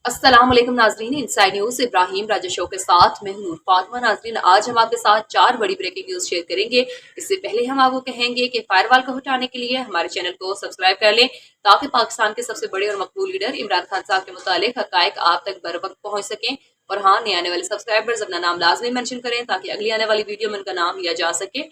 अस्सलाम वालेकुम नाजरीन, इनसाइड न्यूज इब्राहिम राजा शो के साथ मैं हूं नूर फातिमा। नाजरीन, आज हम आपके साथ 4 बड़ी ब्रेकिंग न्यूज शेयर करेंगे। इससे पहले हम आपको कहेंगे कि फायरवॉल को हटाने के लिए हमारे चैनल को सब्सक्राइब कर लें ताकि पाकिस्तान के सबसे बड़े और मकबूल लीडर इमरान खान साहब के मुतालिक हकायक आप तक बर वक्त पहुंच सकें। और हाँ, नए आने वाले सब्सक्राइबर्स अपना नाम लाजमी मेंशन करें ताकि अगली आने वाली वीडियो में उनका नाम लिया जा सके।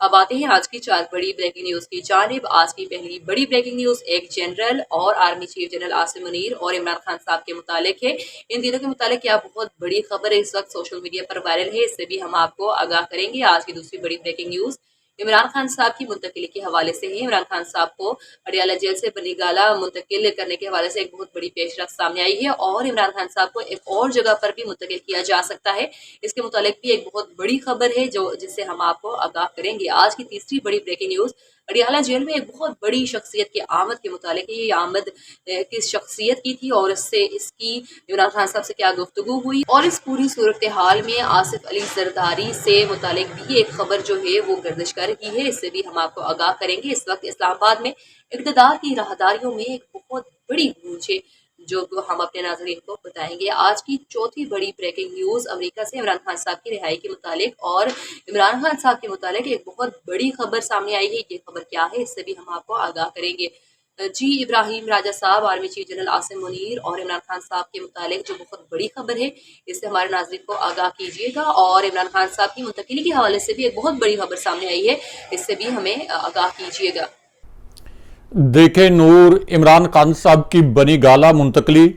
अब आते हैं आज की 4 बड़ी ब्रेकिंग न्यूज की जानिब। आज की पहली बड़ी ब्रेकिंग न्यूज एक जनरल और army chief general Asim Munir और इमरान खान साहब के मुतालिक है। इन दिनों के मुतालिक क्या बहुत बड़ी खबर है इस वक्त सोशल मीडिया पर वायरल है, इससे भी हम आपको आगाह करेंगे। आज की दूसरी बड़ी ब्रेकिंग न्यूज इमरान खान साहब की मुंतकिली के हवाले से है। इमरान खान साहब को अडियाला जेल से बनीगाला मुंतकिल करने के हवाले से एक बहुत बड़ी पेशरफ सामने आई है और इमरान खान साहब को एक और जगह पर भी मुंतकिल किया जा सकता है। इसके मुतालिक भी एक बहुत बड़ी खबर है जो जिससे हम आपको आगाह करेंगे। आज की तीसरी बड़ी ब्रेकिंग न्यूज अडियाला जेल में एक बहुत बड़ी शख्सियत की आमद के मुतालिक ये आमद किस शख्सियत की थी और इससे इसकी इमरान खान साहब से क्या गुफ्तगू हुई और इस पूरी सूरत हाल में आसिफ अली जरदारी से मुतालिक भी एक खबर जो है वो गर्दिश कर रही है, इससे भी हम आपको आगाह करेंगे। इस वक्त इस्लामाबाद में इक़्तिदार की राहदारियों में एक बहुत बड़ी गूंज है जो हम अपने नाज़रीन को बताएंगे। आज की चौथी बड़ी ब्रेकिंग न्यूज अमेरिका से इमरान खान साहब की रिहाई के मुतालिक और इमरान खान साहब के मुतालिक एक बहुत बड़ी खबर सामने आई है। ये खबर क्या है इससे भी हम आपको आगाह करेंगे। जी इब्राहिम राजा साहब, army chief general Asim Munir और इमरान खान साहब के मुतालिक जो बहुत बड़ी खबर है इससे हमारे नाज़रीन को आगाह कीजिएगा। और इमरान खान साहब की मुंतकिली के हवाले से भी एक बहुत बड़ी खबर सामने आई है, इससे भी हमें आगाह कीजिएगा। देखें नूर, इमरान खान साहब की बनी गाला मुंतकली,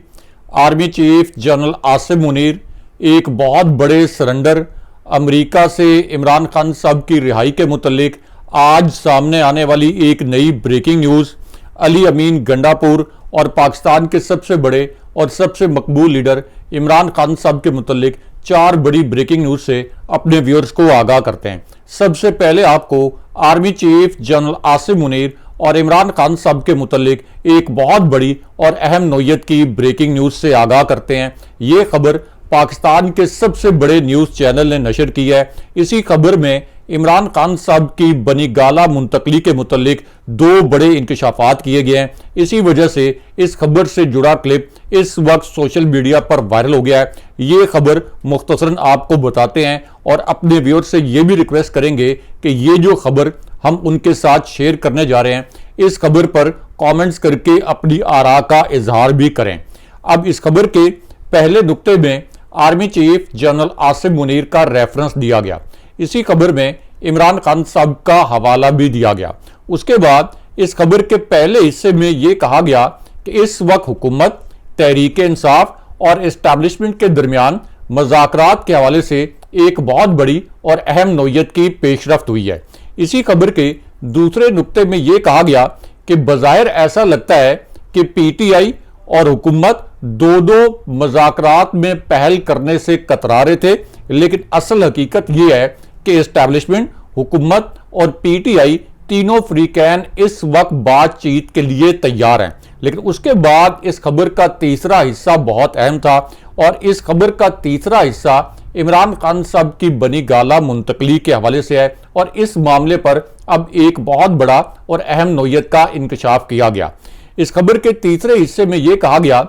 army chief general Asim Munir, एक बहुत बड़े सरेंडर अमेरिका से इमरान खान साहब की रिहाई के मुतल्लिक आज सामने आने वाली एक नई ब्रेकिंग न्यूज़। अली अमीन गंडापुर और पाकिस्तान के सबसे बड़े और सबसे मकबूल लीडर इमरान खान साहब के मुतल्लिक 4 बड़ी ब्रेकिंग न्यूज़ से अपने व्यूअर्स को आगाह करते हैं। सबसे पहले आपको army chief general Asim Munir और इमरान खान साहब के मुतल्लिक एक बहुत बड़ी और अहम नोयत की ब्रेकिंग न्यूज़ से आगाह करते हैं। ये खबर पाकिस्तान के सबसे बड़े न्यूज़ चैनल ने नशर की है। इसी खबर में इमरान खान साहब की बनी गाला मुंतकली के मुतल्लिक 2 बड़े इंकशाफात किए गए हैं। इसी वजह से इस खबर से जुड़ा क्लिप इस वक्त सोशल मीडिया पर वायरल हो गया है। ये खबर मुख्तसरन आपको बताते हैं और अपने व्यूअर से ये भी रिक्वेस्ट करेंगे कि ये जो खबर हम उनके साथ शेयर करने जा रहे हैं, इस खबर पर कमेंट्स करके अपनी आरा का इजहार भी करें। अब इस खबर के पहले नुक्ते में army chief general Asim Munir का रेफरेंस दिया गया। इसी खबर में इमरान खान साहब का हवाला भी दिया गया। उसके बाद इस खबर के पहले हिस्से में यह कहा गया कि इस वक्त हुकूमत, तहरीक इंसाफ और इस्टेब्लिशमेंट के दरमियान मज़ाकरात के हवाले से एक बहुत बड़ी और अहम नोयत की पेशरफ्त हुई है। इसी खबर के दूसरे नुक्ते में यह कहा गया कि बज़ाहिर ऐसा लगता है कि पीटीआई और हुकूमत दो मज़ाकरात में पहल करने से कतरा रहे थे, लेकिन असल हकीकत यह है कि इस्टेब्लिशमेंट, हुकूमत और पीटीआई तीनों फ्रीकैन इस वक्त बातचीत के लिए तैयार हैं। लेकिन उसके बाद इस खबर का तीसरा हिस्सा बहुत अहम था और इस खबर का तीसरा हिस्सा इमरान खान साहब की बनी गाला मुंतकली के हवाले से है और इस मामले पर अब एक बहुत बड़ा और अहम नोयत का इंकशाफ किया गया। इस खबर के तीसरे हिस्से में यह कहा गया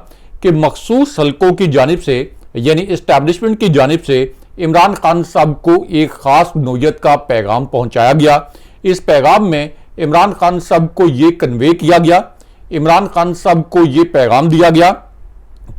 कि मखसूस हलकों की जानिब से यानी इस्टेब्लिशमेंट की जानिब से इमरान खान साहब को एक खास नोयत का पैगाम पहुंचाया गया। इस पैगाम में इमरान खान साहब को यह कन्वे किया गया, इमरान खान साहब को यह पैगाम दिया गया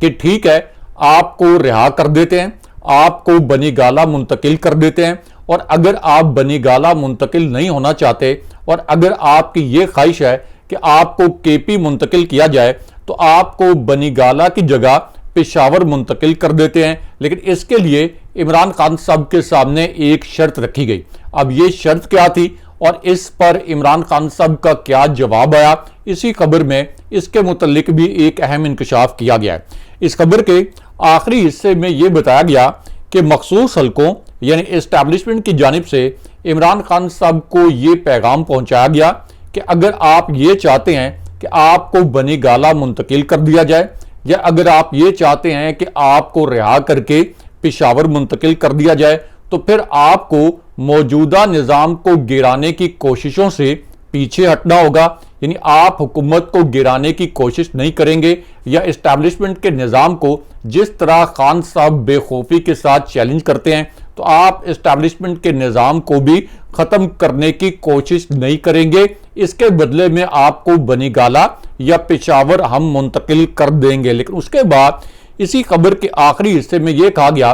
कि ठीक है, आपको रिहा कर देते हैं, आपको बनी गाला मुंतकिल कर देते हैं, और अगर आप बनी गाला मुंतकिल नहीं होना चाहते और अगर आपकी ये ख्वाहिश है कि आपको केपी मुंतकिल किया जाए तो आपको बनी गाला की जगह पेशावर मुंतकिल कर देते हैं। लेकिन इसके लिए इमरान खान साहब के सामने एक शर्त रखी गई। अब ये शर्त क्या थी और इस पर इमरान खान साहब का क्या जवाब आया, इसी खबर में इसके मुतल्लिक भी एक अहम इंकशाफ किया गया है। इस खबर के आखिरी हिस्से में यह बताया गया कि मखसूस हलकों यानी इस्टेब्लिशमेंट की जानिब से इमरान खान साहब को ये पैगाम पहुंचाया गया कि अगर आप ये चाहते हैं कि आपको बनी गाला मुंतकिल कर दिया जाए या अगर आप ये चाहते हैं कि आपको रिहा करके पेशावर मुंतकिल कर दिया जाए तो फिर आपको मौजूदा निज़ाम को गिराने की कोशिशों से पीछे हटना होगा। यानी आप हुकूमत को गिराने की कोशिश नहीं करेंगे या इस्टेब्लिशमेंट के निज़ाम को जिस तरह खान साहब बेखौफी के साथ चैलेंज करते हैं, तो आप इस्टेब्लिशमेंट के निज़ाम को भी ख़त्म करने की कोशिश नहीं करेंगे। इसके बदले में आपको बनीगाला या पेशावर हम मुंतकिल कर देंगे। लेकिन उसके बाद इसी खबर के आखिरी हिस्से में यह कहा गया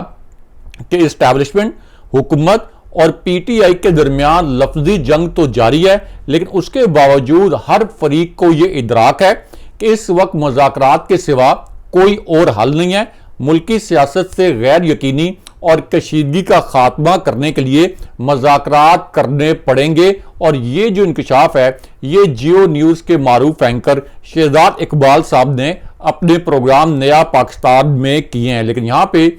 कि इस्टेब्लिशमेंट, हुकूमत और पीटीआई के दरमियान लफ्जी जंग तो जारी है, लेकिन उसके बावजूद हर फरीक को यह इदराक है कि इस वक्त मुज़ाकरात के सिवा कोई और हल नहीं है। मुल्की सियासत से गैर यकीनी और कशीदगी का खात्मा करने के लिए मुज़ाकरात करने पड़ेंगे। और ये जो इंकशाफ है, ये जियो न्यूज़ के मारूफ एंकर शहजाद इकबाल साहब ने अपने प्रोग्राम नया पाकिस्तान में किए हैं। लेकिन यहाँ पे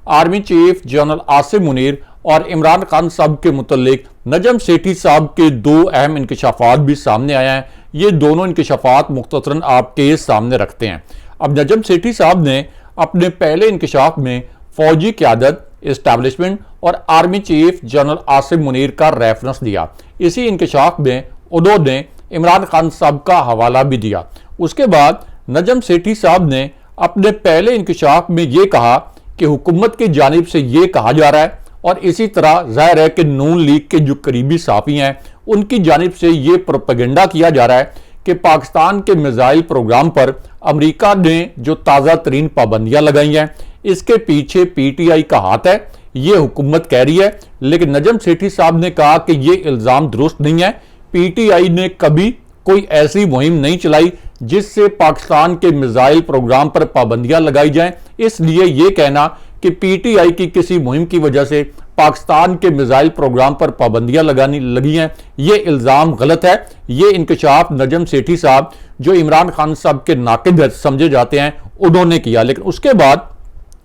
army chief general Asim Munir और इमरान खान साहब के मुतल्लिक नजम सेठी साहब के दो अहम इंकशाफात भी सामने आए हैं। ये दोनों इंकशाफात मुख्तसरन आपके सामने रखते हैं। अब नजम सेठी साहब ने अपने पहले इंकशाफ में फौजी क़यादत, इस्टेब्लिशमेंट और army chief general Asim Munir का रेफरेंस दिया। इसी इंकशाफ में उन्होंने इमरान खान साहब का हवाला भी दिया। उसके बाद नजम सेठी साहब ने अपने पहले इंकशाफ में ये कहा कि हुकूमत की जानिब से ये कहा जा रहा है, और इसी तरह जाहिर है कि नून लीग के जो करीबी साफी हैं उनकी जानिब से ये प्रोपेगेंडा किया जा रहा है कि पाकिस्तान के मिसाइल प्रोग्राम पर अमेरिका ने जो ताज़ा तरीन पाबंदियां लगाई हैं, इसके पीछे पीटीआई का हाथ है, ये हुकूमत कह रही है। लेकिन नजम सेठी साहब ने कहा कि ये इल्ज़ाम दुरुस्त नहीं है। पीटीआई ने कभी कोई ऐसी मुहिम नहीं चलाई जिससे पाकिस्तान के मिसाइल प्रोग्राम पर पाबंदियां लगाई जाएं। इसलिए यह कहना कि पीटीआई की किसी मुहिम की वजह से पाकिस्तान के मिसाइल प्रोग्राम पर पाबंदियां लगानी लगी हैं, ये इल्ज़ाम गलत है। ये इंकशाफ नजम सेठी साहब, जो इमरान खान साहब के नाकिद समझे जाते हैं, उन्होंने किया। लेकिन उसके बाद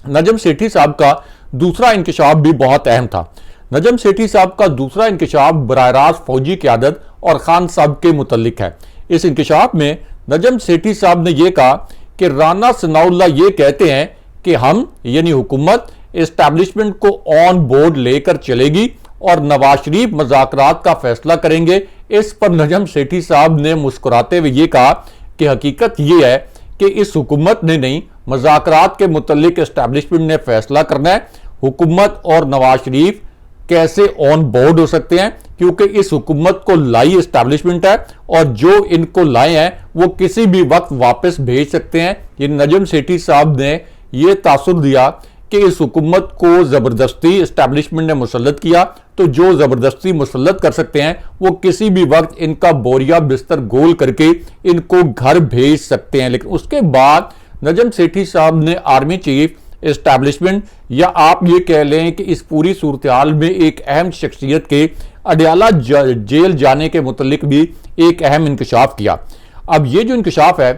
नजम सेठी साहब का दूसरा इंकशाफ भी बहुत अहम था। नजम सेठी साहब का दूसरा इंकशाफ बराह रास्त फौजी क़यादत और खान साहब के मुतल्लिक है। इस इंकशाफ में नजम सेठी साहब ने यह कहा कि राना सनाउल्लाह ये कहते हैं कि हम यानी हुकूमत इस्टेब्लिशमेंट को ऑन बोर्ड लेकर चलेगी और नवाज शरीफ मुज़ाकरात का फैसला करेंगे। इस पर नजम सेठी साहब ने मुस्कुराते हुए ये कहा कि हकीकत ये है कि इस हुकूमत ने नहीं, मुज़ाकरात के मुतल्लिक इस्टेब्लिशमेंट ने फैसला करना है। हुकूमत और नवाज शरीफ कैसे ऑन बोर्ड हो सकते हैं, क्योंकि इस हुकूमत को लाई इस्टेब्लिशमेंट है और जो इनको लाए हैं वो किसी भी वक्त वापस भेज सकते हैं। ये नजम सेठी साहब ने ये तासुर दिया कि इस हुकूमत को ज़बरदस्ती इस्टेब्लिशमेंट ने मुसल्लत किया, तो जो ज़बरदस्ती मुसल्लत कर सकते हैं वो किसी भी वक्त इनका बोरिया बिस्तर गोल करके इनको घर भेज सकते हैं। लेकिन उसके बाद नजम सेठी साहब ने आर्मी चीफ, इस्टेब्लिशमेंट या आप ये कह लें कि इस पूरी सूरत हाल में एक अहम शख्सियत के अडयाला जेल जाने के मुतल्लिक भी एक अहम इंकशाफ किया। अब ये जो इंकशाफ है,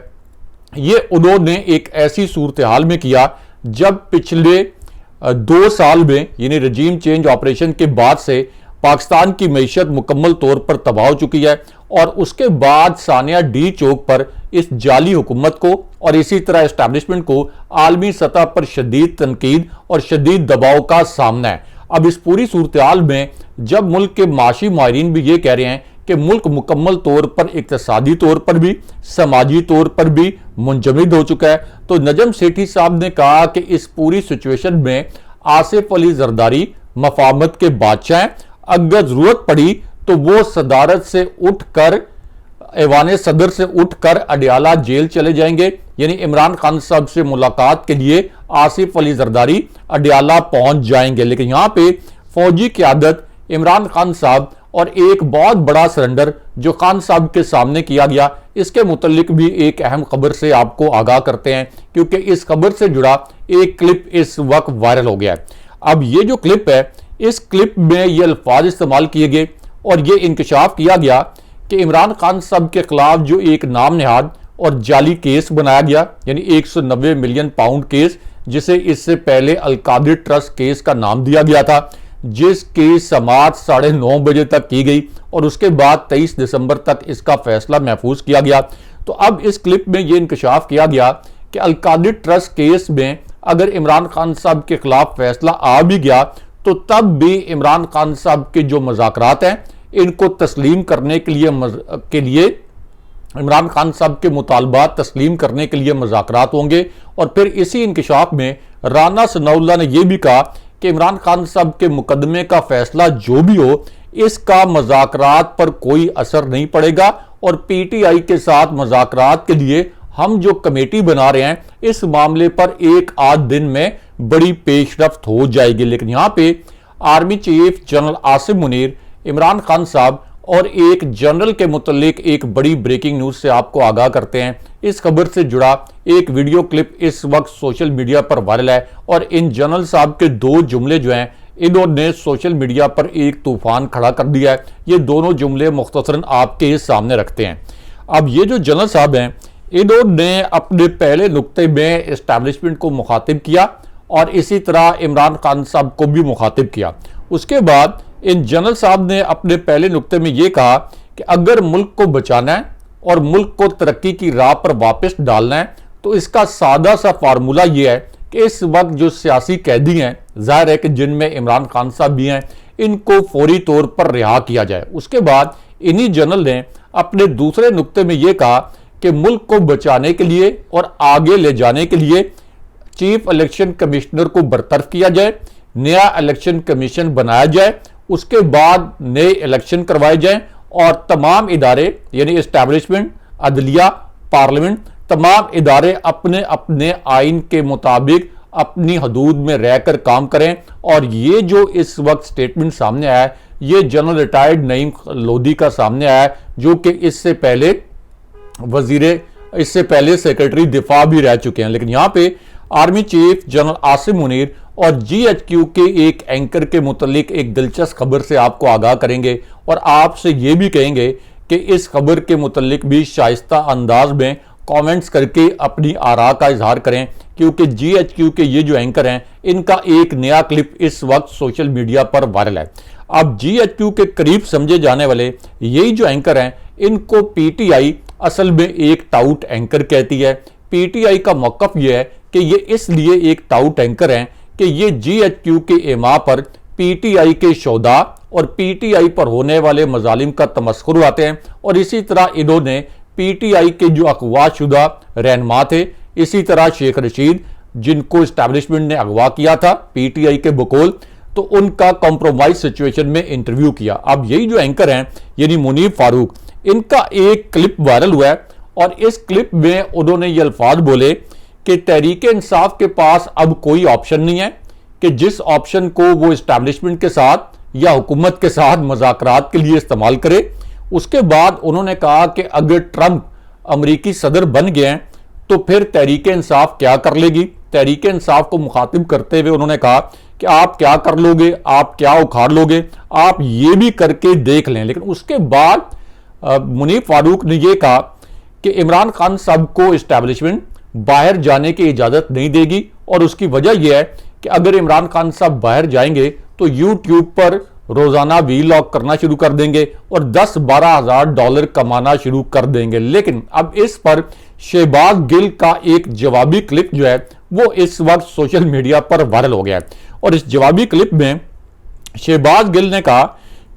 ये उन्होंने एक ऐसी सूरत हाल में किया जब पिछले 2 साल में यानी रजीम चेंज ऑपरेशन के बाद से पाकिस्तान की मईशत मुकम्मल तौर पर तबाह हो चुकी है, और उसके बाद सानिया डी चौक पर इस जाली हुकूमत को और इसी तरह इस्टेब्लिशमेंट को आलमी सतह पर शदीद तनकीद और शदीद दबाव का सामना है। अब इस पूरी सूरत हाल में जब मुल्क के माशी माहिरीन भी ये कह रहे हैं कि मुल्क मुकम्मल तौर पर इक़्तिसादी तौर पर भी, समाजी तौर पर भी मुंजमद हो चुका है, तो नजम सेठी साहब ने कहा कि इस पूरी सिचुएशन में आसिफ अली जरदारी मफाहमत के बादशाह हैं। अगर जरूरत पड़ी तो वो सदारत से उठकर, ऐवान सदर से उठकर अडयाला जेल चले जाएंगे। यानी इमरान खान साहब से मुलाकात के लिए आसिफ अली जरदारी अडयाला पहुंच जाएंगे। लेकिन यहां पे फौजी क़यादत, इमरान खान साहब और एक बहुत बड़ा सरेंडर जो खान साहब के सामने किया गया, इसके मुतल्लिक भी एक अहम खबर से आपको आगाह करते हैं, क्योंकि इस खबर से जुड़ा एक क्लिप इस वक्त वायरल हो गया है। अब ये जो क्लिप है, इस क्लिप में ये अल्फाज इस्तेमाल किए गए और ये इंकशाफ किया गया कि इमरान खान साहब के खिलाफ जो एक नाम नहाद और जाली केस बनाया गया, यानी 190 मिलियन पाउंड केस, जिसे इससे पहले अलकादिर ट्रस्ट केस का नाम दिया गया था, जिसकी समाअत 9:30 बजे तक की गई और उसके बाद 23 दिसंबर तक इसका फैसला महफूज किया गया। तो अब इस क्लिप में यह इंकशाफ किया गया कि अलकादिर ट्रस्ट केस में अगर इमरान खान साहब के खिलाफ फैसला आ भी गया तो तब भी इमरान खान साहब के जो मुज़ाकरात हैं इनको तस्लीम करने के लिए इमरान खान साहब के मुतालबात तस्लीम करने के लिए मुज़ाकरात होंगे। और फिर इसी इंकिशाफ में राना सनाउल्लाह ने यह भी कहा कि इमरान खान साहब के मुकदमे का फैसला जो भी हो, इसका मुज़ाकरात पर कोई असर नहीं पड़ेगा और पीटीआई के साथ मुज़ाकरात के लिए हम जो कमेटी बना रहे हैं इस मामले पर एक आध दिन में बड़ी पेशरफ्त हो जाएगी। लेकिन यहां पे army chief general Asim Munir, Imran Khan साहब और एक जनरल के मुतल्लिक एक बड़ी ब्रेकिंग न्यूज से आपको आगाह करते हैं। इस खबर से जुड़ा एक वीडियो क्लिप इस वक्त सोशल मीडिया पर वायरल है और इन जनरल साहब के दो जुमले जो हैं इन्होंने सोशल मीडिया पर एक तूफान खड़ा कर दिया है। ये दोनों जुमले मुख्तसरन आपके सामने रखते हैं। अब ये जो जनरल साहब हैं इन्होंने अपने पहले नुक्ते में एस्टैब्लिशमेंट को मुखातिब किया और इसी तरह इमरान खान साहब को भी मुखातिब किया। उसके बाद इन जनरल साहब ने अपने पहले नुक्ते में यह कहा कि अगर मुल्क को बचाना है और मुल्क को तरक्की की राह पर वापस डालना है तो इसका सादा सा फार्मूला यह है कि इस वक्त जो सियासी कैदी हैं, जाहिर है कि जिनमें इमरान खान साहब भी हैं, इनको फौरी तौर पर रिहा किया जाए। उसके बाद इन्हीं जनरल ने अपने दूसरे नुक्ते में यह कहा कि मुल्क को बचाने के लिए और आगे ले जाने के लिए चीफ इलेक्शन कमिश्नर को बरतरफ किया जाए, नया इलेक्शन कमीशन बनाया जाए, उसके बाद नए इलेक्शन करवाए जाएं और तमाम इदारे यानी एस्टैब्लिशमेंट, अदलिया, पार्लियामेंट, तमाम इदारे अपने अपने आइन के मुताबिक अपनी हदूद में रहकर काम करें। और ये जो इस वक्त स्टेटमेंट सामने आया है ये जनरल रिटायर्ड नईम लोधी का सामने आया है, जो कि इससे पहले सेक्रेटरी दिफा भी रह चुके हैं। लेकिन यहां पे army chief general Asim Munir और जीएचक्यू के एक एंकर के मुतालिक एक दिलचस्प खबर से आपको आगाह करेंगे और आपसे ये भी कहेंगे कि इस खबर के मुतालिक भी शाइस्ता अंदाज में कमेंट्स करके अपनी आरा का इजहार करें, क्योंकि जीएचक्यू के ये जो एंकर हैं इनका एक नया क्लिप इस वक्त सोशल मीडिया पर वायरल है। अब जीएचक्यू के करीब समझे जाने वाले यही जो एंकर हैं इनको पीटीआई असल में एक टाउट एंकर कहती है। पीटीआई का मौकफ यह है कि ये इसलिए एक टाउट एंकर हैं कि ये जीएचक्यू के इमा पर पीटीआई के शोधा और पीटीआई पर होने वाले मजालिम का तमस्खुर उड़ाते हैं। और इसी तरह इन्होंने पीटीआई के जो अगवाशुदा रहनुमा थे, इसी तरह शेख रशीद जिनको एस्टैब्लिशमेंट ने अगवा किया था पीटीआई के बकौल, तो उनका कॉम्प्रोमाइज सिचुएशन में इंटरव्यू किया। अब यही जो एंकर हैं यानी मुनीफ फारूक, इनका एक क्लिप वायरल हुआ है और इस क्लिप में उन्होंने ये अल्फाज बोले कि तहरीक इंसाफ के पास अब कोई ऑप्शन नहीं है कि जिस ऑप्शन को वो एस्टैब्लिशमेंट के साथ या हुकूमत के साथ मुज़ाकरात के लिए इस्तेमाल करे। उसके बाद उन्होंने कहा कि अगर ट्रंप अमरीकी सदर बन गए हैं तो फिर तहरीक इंसाफ क्या कर लेगी। तहरीक इंसाफ को मुखातिब करते हुए उन्होंने कहा कि आप क्या कर लोगे, आप क्या उखाड़ लोगे, आप ये भी करके देख लें। लेकिन उसके बाद मुनीफ फारूक ने यह कहा कि इमरान खान साहब को एस्टैब्लिशमेंट बाहर जाने की इजाजत नहीं देगी और उसकी वजह यह है कि अगर इमरान खान साहब बाहर जाएंगे तो यूट्यूब पर रोजाना वीलॉग करना शुरू कर देंगे और 10-12 हज़ार डॉलर कमाना शुरू कर देंगे। लेकिन अब इस पर शहबाज गिल का एक जवाबी क्लिप जो है वो इस वक्त सोशल मीडिया पर वायरल हो गया है और इस जवाबी क्लिप में शहबाज गिल ने कहा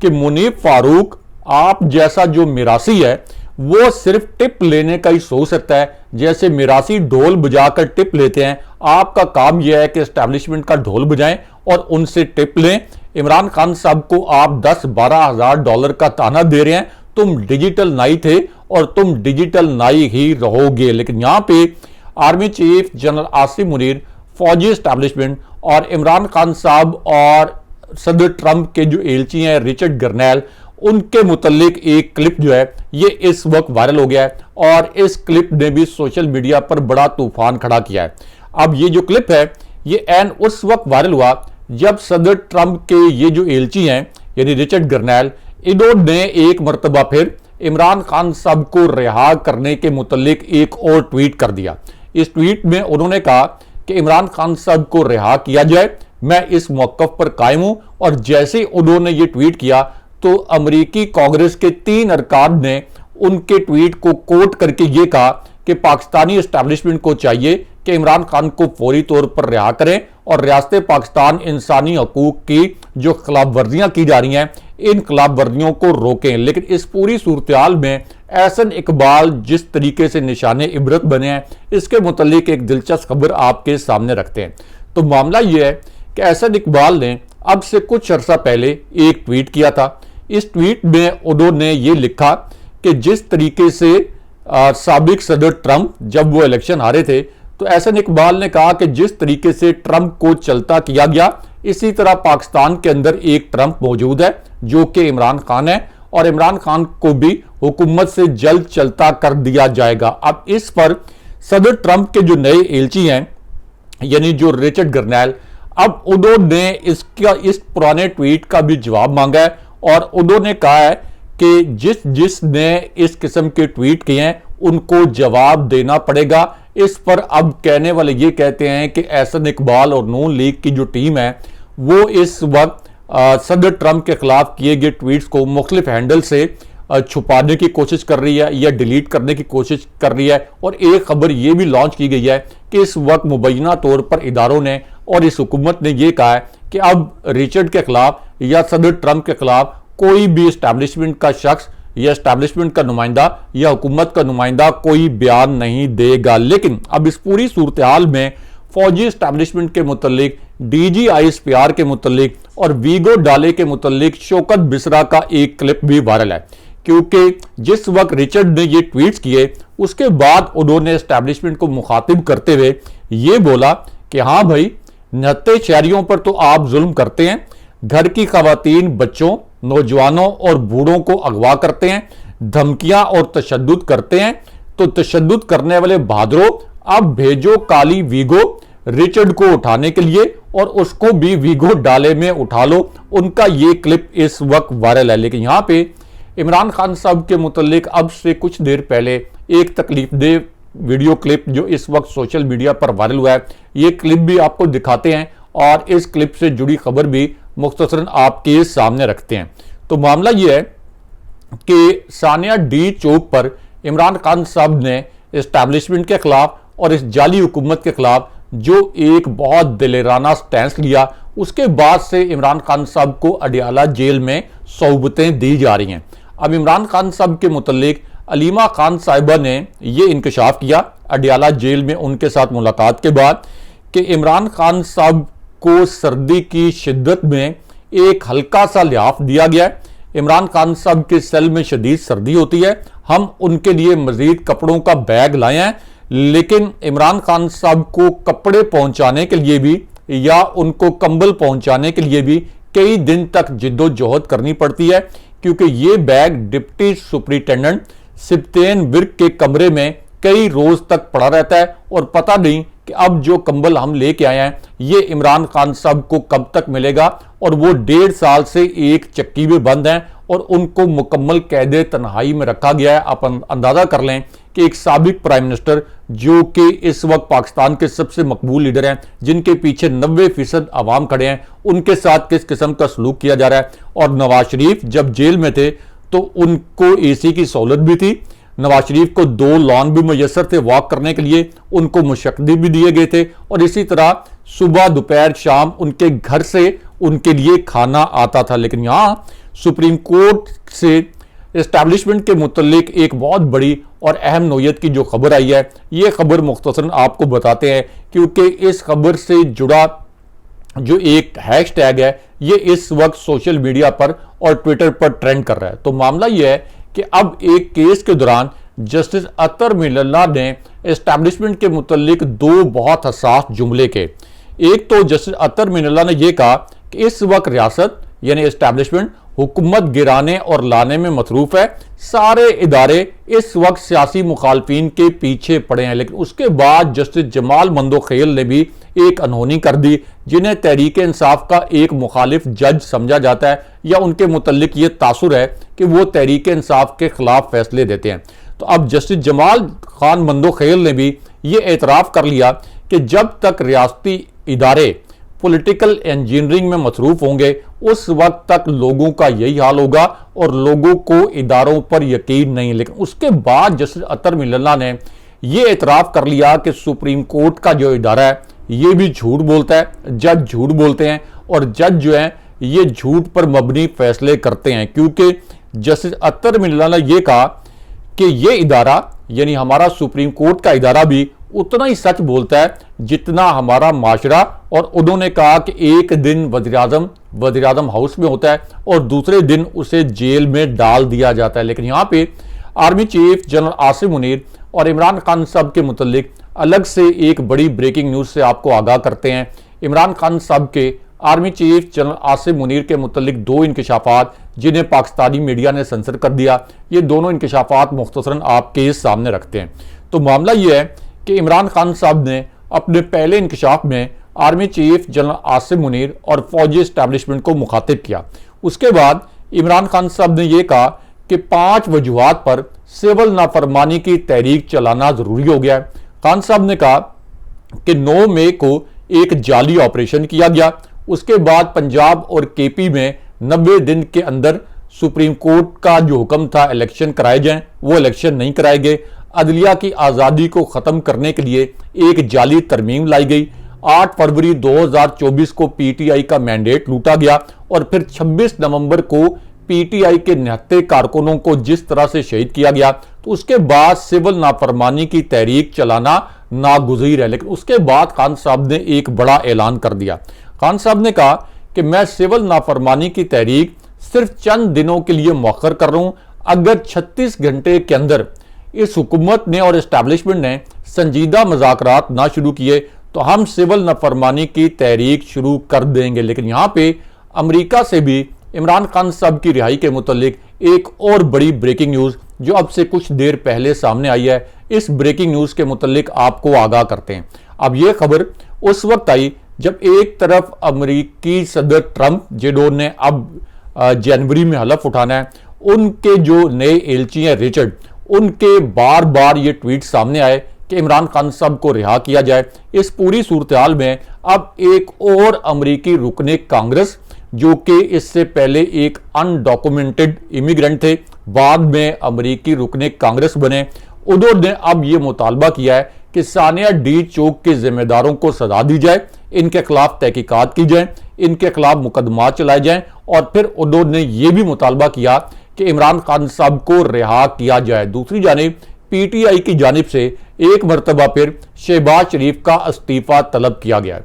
कि मुनीफ फारूक आप जैसा जो मिरासी है वो सिर्फ टिप लेने का ही सोच सकता है। जैसे मिरासी ढोल बजाकर टिप लेते हैं, आपका काम यह है कि एस्टैब्लिशमेंट का ढोल बजाएं और उनसे टिप लें। इमरान खान साहब को आप 10-12 हज़ार डॉलर का ताना दे रहे हैं, तुम डिजिटल नाई थे और तुम डिजिटल नाई ही रहोगे। लेकिन यहां पे army chief general Asim Munir, फौजी एस्टैब्लिशमेंट और इमरान खान साहब और सदर ट्रंप के जो एलची हैं रिचर्ड गर्नेल, उनके मुतल्लिक एक क्लिप जो है ये इस वक्त वायरल हो गया है और इस क्लिप ने भी सोशल मीडिया पर बड़ा तूफान खड़ा किया है। अब ये जो क्लिप है ये एन उस वक्त वायरल हुआ जब सदर ट्रंप के ये जो एलची हैं यानी रिचर्ड गर्नेल, इन्होंने एक मरतबा फिर इमरान खान साहब को रिहा करने के मुतल्लिक एक और ट्वीट कर दिया। इस ट्वीट में उन्होंने कहा कि इमरान खान साहब को रिहा किया जाए, मैं इस मौकफ पर कायम हूं। और जैसे उन्होंने ये ट्वीट किया तो अमेरिकी कांग्रेस के 3 अरकान ने उनके ट्वीट को कोट करके ये कहा कि पाकिस्तानी एस्टैब्लिशमेंट को चाहिए कि इमरान खान को फौरी तौर पर रिहा करें और रियासत पाकिस्तान इंसानी हकूक की जो खिलाफ वर्जियाँ की जा रही हैं इन खिलाफ वर्जियों को रोकें। लेकिन इस पूरी सूरत हाल में एहसन इकबाल जिस तरीके से निशाने इबरत बने हैं इसके मुतालिक एक दिलचस्प खबर आपके सामने रखते हैं। तो मामला यह है कि एहसन इकबाल ने अब से कुछ अर्सा पहले एक ट्वीट किया था। इस ट्वीट में उन्होंने ये लिखा कि जिस तरीके से साबिक सदर ट्रंप जब वो इलेक्शन हारे थे तो एहसन इकबाल ने कहा कि जिस तरीके से ट्रंप को चलता किया गया इसी तरह पाकिस्तान के अंदर एक ट्रंप मौजूद है जो कि इमरान खान है और इमरान खान को भी हुकूमत से जल्द चलता कर दिया जाएगा। अब इस पर सदर ट्रंप के जो नए एलची हैं यानी जो रिचर्ड गर्नेल, अब उन्होंने इस पुराने ट्वीट का भी जवाब मांगा है और उन्होंने कहा है कि जिसने इस किस्म के ट्वीट किए हैं उनको जवाब देना पड़ेगा। इस पर अब कहने वाले ये कहते हैं कि एहसन इकबाल और नून लीग की जो टीम है वो इस वक्त सदर ट्रंप के खिलाफ किए गए ट्वीट्स को मुख्तलिफ हैंडल से छुपाने की कोशिश कर रही है या डिलीट करने की कोशिश कर रही है। और एक खबर ये भी लॉन्च की गई है कि इस वक्त मुबैना तौर पर इदारों ने और इस हुकूमत ने यह कहा है कि अब रिचर्ड के खिलाफ या सदर ट्रंप के खिलाफ कोई भी एस्टैब्लिशमेंट का शख्स या एस्टैब्लिशमेंट का नुमाइंदा या हुकूमत का नुमाइंदा कोई बयान नहीं देगा। लेकिन अब इस पूरी सूरत हाल में फौजी एस्टैब्लिशमेंट के मुतल्लिक, डीजी ISPR के मुतल्लिक और वीगो डाले के मुतल्लिक शौकत बिसरा का एक क्लिप भी वायरल है, क्योंकि जिस वक्त रिचर्ड ने ये ट्वीट्स किए उसके बाद उन्होंने एस्टैब्लिशमेंट को मुखातिब करते हुए ये बोला कि हाँ भाई, नहत्ते शहरियों पर तो आप जुल्म करते हैं, घर की खवातीन, बच्चों, नौजवानों और बूढ़ों को अगवा करते हैं, धमकियां और तशद्दुद करते हैं, तो तशद्दुद करने वाले बहादुरों अब भेजो काली वीगो रिचर्ड को उठाने के लिए और उसको भी वीगो डाले में उठा लो। उनका ये क्लिप इस वक्त वायरल है। लेकिन यहां पे इमरान खान साहब के मुतल्लिक अब से कुछ देर पहले एक तकलीफदेह वीडियो क्लिप जो इस वक्त सोशल मीडिया पर वायरल हुआ है, ये क्लिप भी आपको दिखाते हैं और इस क्लिप से जुड़ी खबर भी मुख्तसरन आपके सामने रखते हैं। तो मामला यह है कि सानिया डी चौक पर इमरान खान साहब ने एस्टैब्लिशमेंट के खिलाफ और इस जाली हुकूमत के खिलाफ जो एक बहुत दिलेराना स्टैंस लिया, उसके बाद से इमरान खान साहब को अडियाला जेल में सोबतें दी जा रही हैं। अब इमरान खान साहब के मुतल्लिक अलीमा खान साहिबा ने यह इंकशाफ किया अडियाला जेल में उनके साथ मुलाकात के बाद कि इमरान खान साहब को सर्दी की शिद्दत में एक हल्का सा लिहाफ दिया गया है। इमरान खान साहब के सेल में शदीद सर्दी होती है, हम उनके लिए मजीद कपड़ों का बैग लाए हैं, लेकिन इमरान खान साहब को कपड़े पहुंचाने के लिए भी या उनको कंबल पहुंचाने के लिए भी कई दिन तक जिद्दोजहद करनी पड़ती है, क्योंकि ये बैग डिप्टी सुपरिटेंडेंट सिप्तेन विर्क के कमरे में कई रोज तक पड़ा रहता है और पता नहीं कि अब जो कंबल हम लेके आए हैं ये इमरान खान साहब को कब तक मिलेगा। और वो 1.5 साल से एक चक्की में बंद हैं और उनको मुकम्मल कैदे तन्हाई में रखा गया है। आप अंदाजा कर लें कि एक साबिक प्राइम मिनिस्टर जो कि इस वक्त पाकिस्तान के सबसे मकबूल लीडर हैं, जिनके पीछे 90% आवाम खड़े हैं, उनके साथ किस किस्म का सलूक किया जा रहा है। और नवाज शरीफ जब जेल में थे तो उनको AC की सहूलत भी थी, नवाज शरीफ को 2 लॉन भी मुयसर थे वॉक करने के लिए, उनको मुशक्कदी भी दिए गए थे और इसी तरह सुबह दोपहर शाम उनके घर से उनके लिए खाना आता था। लेकिन यहाँ सुप्रीम कोर्ट से एस्टैब्लिशमेंट के मुतल्लिक एक बहुत बड़ी और अहम नोयत की जो खबर आई है, ये खबर मुख्तसरन आपको बताते हैं, क्योंकि इस खबर से जुड़ा जो एक हैशटैग है ये इस वक्त सोशल मीडिया पर और ट्विटर पर ट्रेंड कर रहा है। तो मामला यह है कि अब एक केस के दौरान जस्टिस अतर मिल्ला ने एस्टैब्लिशमेंट के मुतल्लिक 2 बहुत हसास जुमले के। एक तो जस्टिस अतर मिल्ला ने यह कहा कि इस वक्त रियासत यानी एस्टैब्लिशमेंट हुकूमत गिराने और लाने में मसरूफ है, सारे इदारे इस वक्त सियासी मुखालफिन के पीछे पड़े हैं। लेकिन उसके बाद जस्टिस जमाल मंदोखेल ने भी एक अनहोनी कर दी, जिन्हें तहरीक इंसाफ का एक मुखालिफ जज समझा जाता है या उनके मुतल्लिक ये तासुर है कि वो तहरीक इंसाफ के खिलाफ फैसले देते हैं। तो अब जस्टिस जमाल खान मंदोखेल ने भी ये एतराफ़ कर लिया कि जब तक रियासती इदारे पॉलिटिकल इंजीनियरिंग में मसरूफ होंगे उस वक्त तक लोगों का यही हाल होगा और लोगों को इदारों पर यकीन नहीं। लेकिन उसके बाद जस्टिस अतर मिल्ला ने यह एतराफ़ कर लिया कि सुप्रीम कोर्ट का जो इदारा है ये भी झूठ बोलता है, जज झूठ बोलते हैं और जज जो है ये झूठ पर मबनी फैसले करते हैं, क्योंकि जस्टिस अख्तर मिल्ला ने ये कहा कि ये इदारा यानी हमारा सुप्रीम कोर्ट का इदारा भी उतना ही सच बोलता है जितना हमारा माशरा। और उन्होंने कहा कि एक दिन वज़ीर आज़म हाउस में होता है और दूसरे दिन उसे जेल में डाल दिया जाता है। लेकिन यहाँ पे army chief general Asim Munir और इमरान खान साहब के मुतल्लिक अलग से एक बड़ी ब्रेकिंग न्यूज़ से आपको आगाह करते हैं। इमरान खान साहब के army chief general Asim Munir के मुतल्लिक दो इंकशाफात जिन्हें पाकिस्तानी मीडिया ने सेंसर कर दिया, ये दोनों इंकशाफात मुख्तसरन आपके सामने रखते हैं। तो मामला ये है कि इमरान खान साहब ने अपने पहले इंकशाफ में army chief general Asim Munir और फौजी एस्टैब्लिशमेंट को मुखातिब किया। उसके बाद इमरान खान साहब ने यह कहा कि 5 वजूहात पर सिविल नाफरमानी की तहरीक चलाना जरूरी हो गया है। खान साहब ने कहा कि 9 मई को एक जाली ऑपरेशन किया गया, उसके बाद पंजाब और केपी में 90 दिन के अंदर सुप्रीम कोर्ट का जो हुक्म था इलेक्शन कराए जाएं, वो इलेक्शन नहीं कराए गए। अदलिया की आज़ादी को ख़त्म करने के लिए एक जाली तरमीम लाई गई। 8 फरवरी 2024 को पीटीआई का मैंडेट लूटा गया और फिर 26 नवंबर को पीटीआई के 69 कारकुनों को जिस तरह से शहीद किया गया, तो उसके बाद सिविल नाफरमानी की तहरीक चलाना नागुज़ीर है। लेकिन उसके बाद खान साहब ने एक बड़ा ऐलान कर दिया। खान साहब ने कहा कि मैं सिविल नाफरमानी की तहरीक सिर्फ चंद दिनों के लिए मौखर कर रहा हूं। अगर 36 घंटे के अंदर इस हुकूमत ने और एस्टैब्लिशमेंट ने संजीदा मुज़ाकरात ना शुरू किए तो हम सिविल नाफरमानी की तहरीक शुरू कर देंगे। लेकिन यहाँ पे अमेरिका से भी इमरान खान साहब की रिहाई के मुतालिक एक और बड़ी ब्रेकिंग न्यूज़ जो अब से कुछ देर पहले सामने आई है, इस ब्रेकिंग न्यूज़ के मुतालिक आपको आगाह करते हैं। अब ये खबर उस वक्त आई जब एक तरफ अमेरिकी सदर ट्रंप जिन्होंने अब जनवरी में हलफ उठाना है, उनके जो नए एलची हैं रिचर्ड, उनके बार बार ये ट्वीट सामने आए कि इमरान खान साहब को रिहा किया जाए। इस पूरी सूरत हाल में अब एक और अमेरिकी रुकने कांग्रेस जो कि इससे पहले एक अनडॉक्यूमेंटेड इमिग्रेंट थे, बाद में अमेरिकी रुकने कांग्रेस बने, उन्होंने अब ये मुतालबा किया है कि सानिया डी चौक के जिम्मेदारों को सजा दी जाए, इनके खिलाफ तहकीकात की जाए, इनके खिलाफ मुकदमा चलाए जाएं और फिर उन्होंने ये भी मुतालबा किया कि इमरान खान साहब को रिहा किया जाए। दूसरी जानिब पीटीआई की जानिब से एक मरतबा फिर शहबाज शरीफ का इस्तीफा तलब किया गया है।